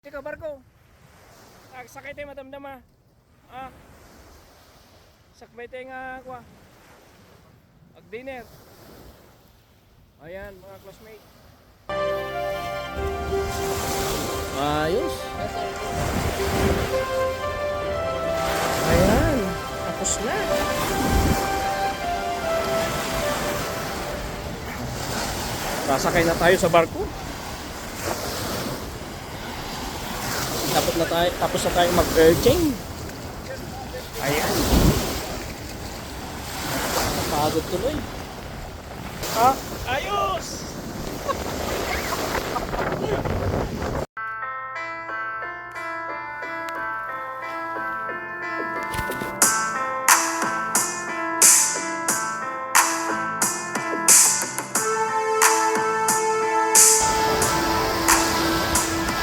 Ikaw barko. Sakay tayo madamdama. Sakbay tayo nga kwa. Ag dinner. Ayan mga classmate. Ayos. Ayan, tapos na. Sasakay na tayo sa barko. Tapos na tayo mag-urging. Ayan. Pagod tuloy. Ayos!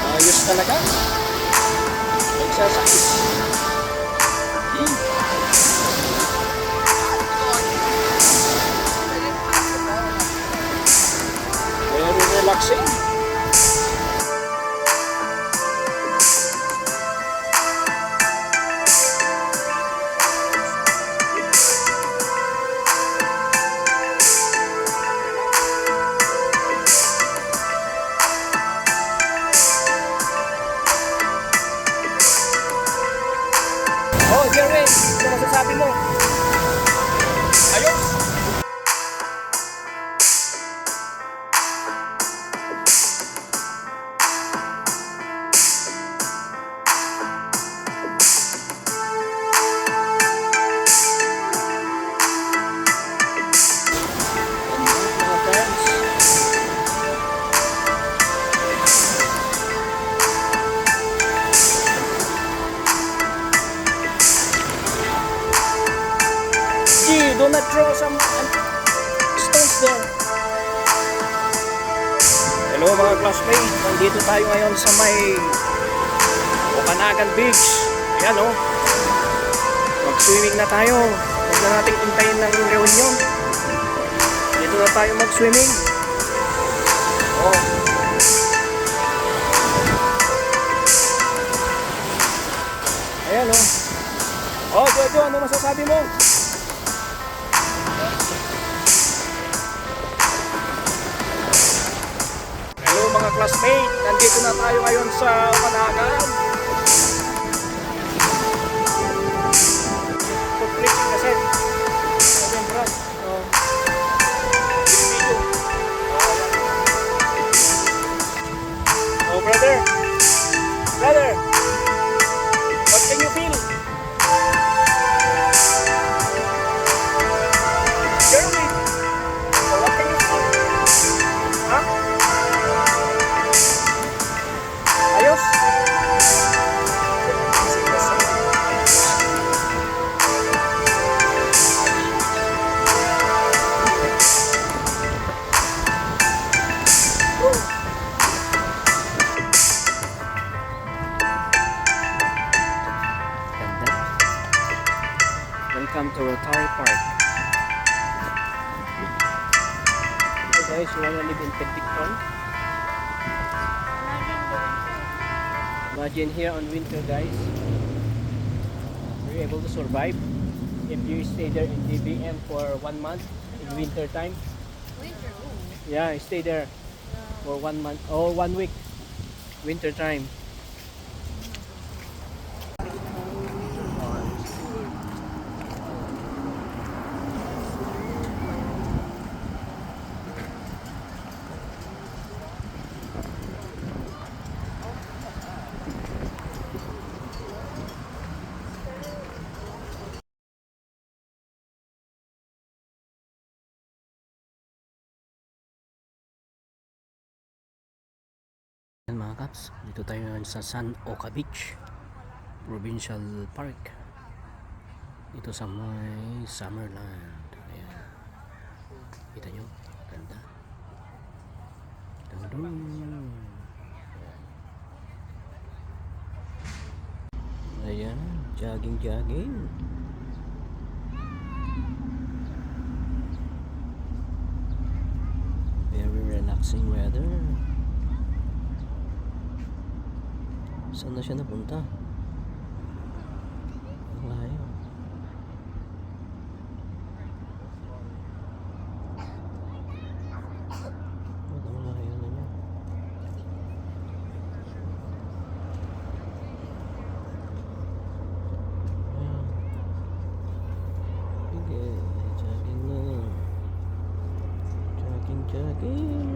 Ayos talaga. Nagsasakit. Very relaxing. Oh, Jerry, ano masasabi mo? Ayos! Mga friends. Gee, do not throw some stones there. Hello mga classmates, nandito tayo ngayon sa may Okanagan Beach. Ayan o. Mag-swimming na tayo. Huwag na natin hintayin ng reunion. Dito na tayo mag-swimming. Oh. Ayan o. Oh, Jojo, ano masasabi mo? Hello mga classmates, nandito na tayo ngayon sa Okanagan. Complete kasi. Ayan bro. Video. Oh brother. Brother. What can you feel? Jeremy. What can you feel? Huh? Ayos? Ganda. Welcome to Rotary Park. Hey guys, you wanna live in Penticton? Imagine here on winter guys, you're able to survive if you stay there in DBM for 1 month in winter time. Winter, ooh. Yeah, stay there for 1 month or 1 week winter time. Mga kaps, dito tayo ngayon sa San Oka Beach Provincial Park dito sa may Summerland. Ayan. Kita nyo? Ganda. Dun. Ayan. Jogging. Very relaxing weather. Saan na siya napunta? Ang layo. Ang layo na niya. Ayan. Sige, jogging lang. Jogging, jogging.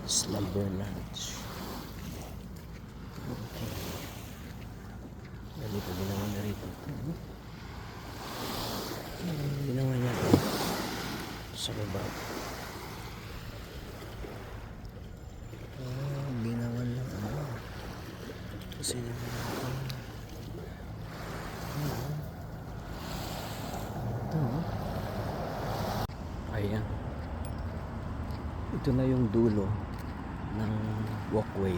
Slumber Lounge. Okay. Ganito ginawa na rito. Ginawa niya ito sa baba. Ginawa lang ano. Kasi naman ito. Ito. Ayan. Ito na yung dulo ng walkway,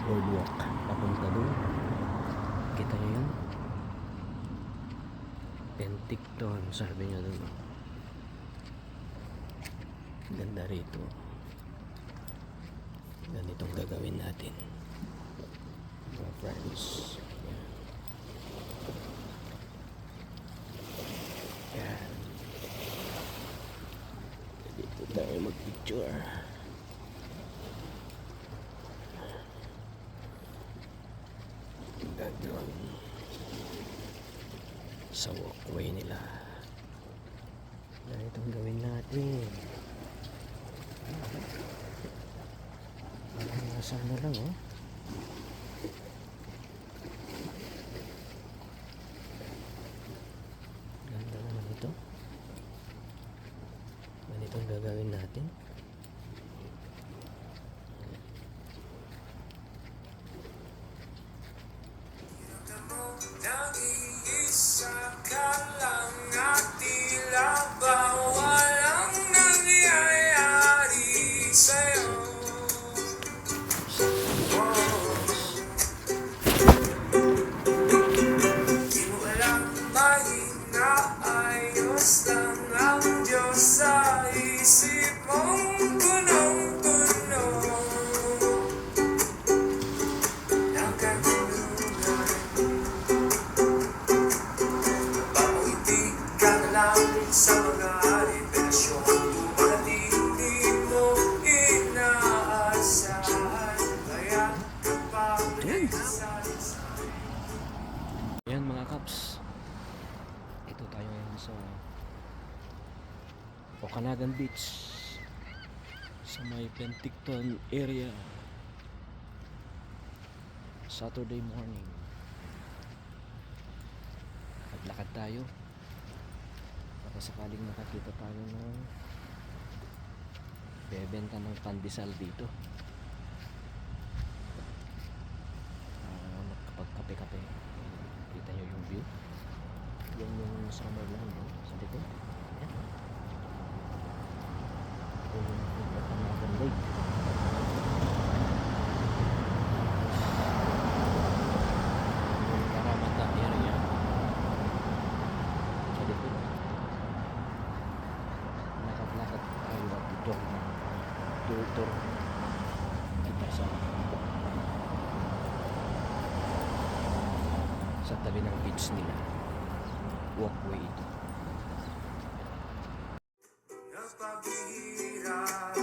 boardwalk papunta doon. Kita nyo yun? Penticton sabi nyo doon. Ganda rito. Ganitong gagawin natin, mga friends. Yan. Dito tayo mag-picture. Doon sa walkway nila. Ganitong gawin natin. Nasaan na lang oh. Ganda naman ito. Ganitong gagawin natin. Nag-iisa ka lang at tila ba walang nangyayari sa'yo. Di mo alam ba inaayos lang ang Diyos sa isip mong punong-puno. Sa mga aliberasyon dumating di mo inaasahan. Kaya kapag nagsasabi. Yan mga kaps, ito tayo ngayon sa Okanagan Beach sa may Penticton area. Saturday morning, naglakad tayo para sakaling makakita tayo ng bebenta ng pandesal dito. Nakapagkape-kape. Kita nyo yung view. Yan yung Summerland sa likod. Yan. Ito yung Okanagan Lake. Yung Karamata area sa likod. Lakad-lakad tayo at tour kita sa tabi ng beach nila. Walkway ito. Napaghihirap,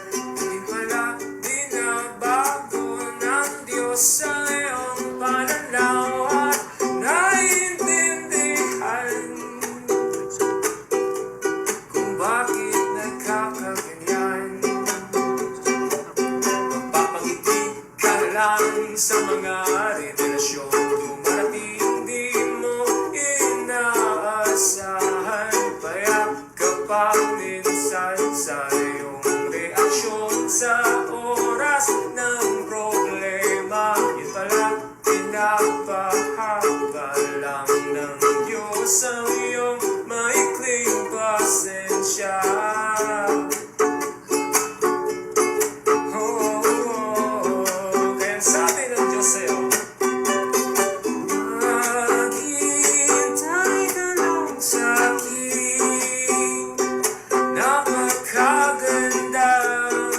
hindi pala binabago ng Diyos sa iyong pananaw at naiintindihan kung bakit nagkakaganyan. sa mga revelasyon dumarating di mo inaasahan. Payak ka pa minsan sa iyong reaksyon sa oras ng problema. Yun pala, pinapahaba lang ng Diyos ang iyong maikling pasensya. Kaya sabi ng Diyos sa'yo, maghintay ka lang sa'kin, napakagandang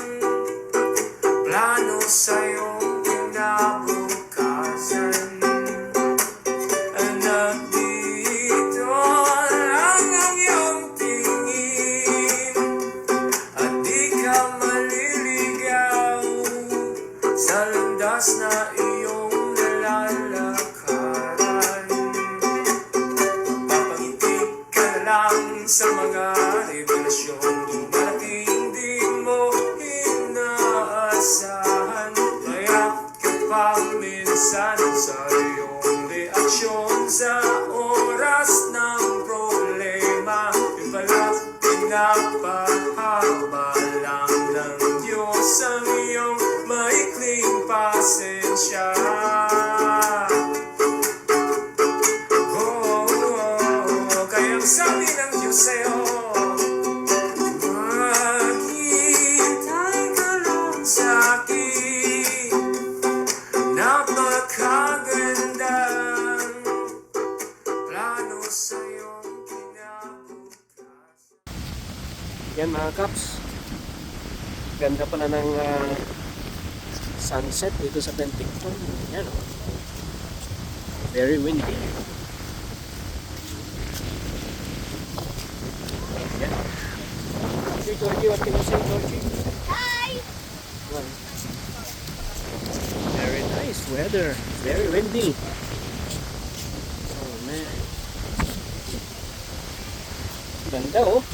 plano sa'yong kinabukasan. Nandito lang ang iyong tingin at di ka maliligaw sa landas na iyong nalalakaran. Papangiti ka na lang sa mga revelasyon dumarating di mo inaasahan. Payak ka pa minsan sa iyong reaksyon sa oras ng problema. Yung pala, pinapahaba lang ng Diyos ang iyong maikling pasensya. Kaya sabi ng Diyos sa'yo, maghintay ka lang sa'kin, napakagandang plano sa'yong kinabukasan. Yan mga kaps. Ganda pala ng sunset dito sa Penticton. Yan oh. Very windy. Yan. Hey Georgie, what can you say, Georgie? Hi! Well, very nice weather. Very windy. Oh man. Ganda oh.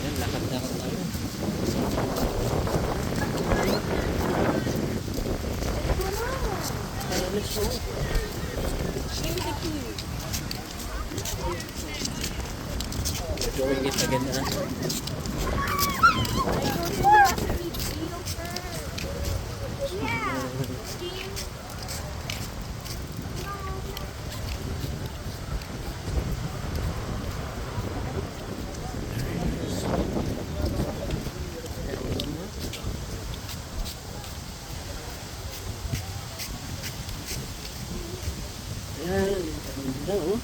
Yan, lakad-lakad tayo. Let's go. We're doing it again na. Yan, ganda oh.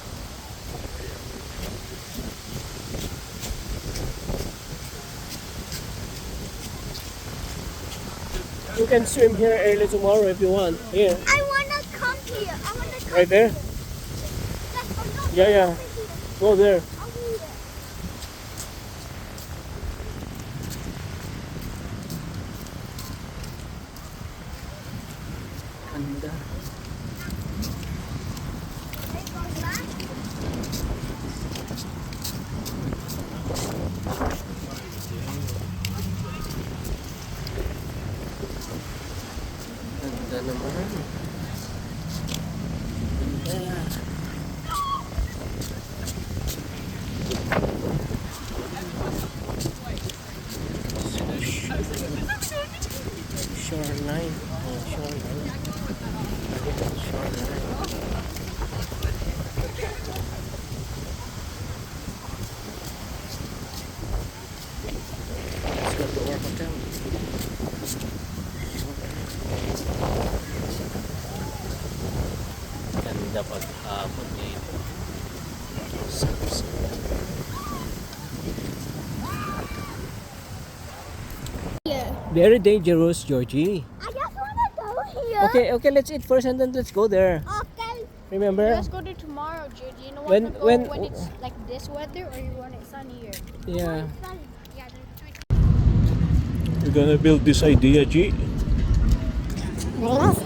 You can swim here early tomorrow if you want. Here, I wanna come here. I wanna come right there. Yeah, yeah. Go there. I'll be there. Ganda. Ganda naman. Ganda. Shoreline. Oh, shoreline. Shoreline. Let's go to our hotel. Ganda paghapon dito. Sunset. Here. Very dangerous, Georgie. I just wanna go here. Okay, let's eat first and then let's go there. Okay. Remember? Let's go to tomorrow, Jude. You know what? When- to go when- when it's like this weather, or you want it sunnier? Yeah. Yeah, there's two. We're gonna build this idea, G. Yes.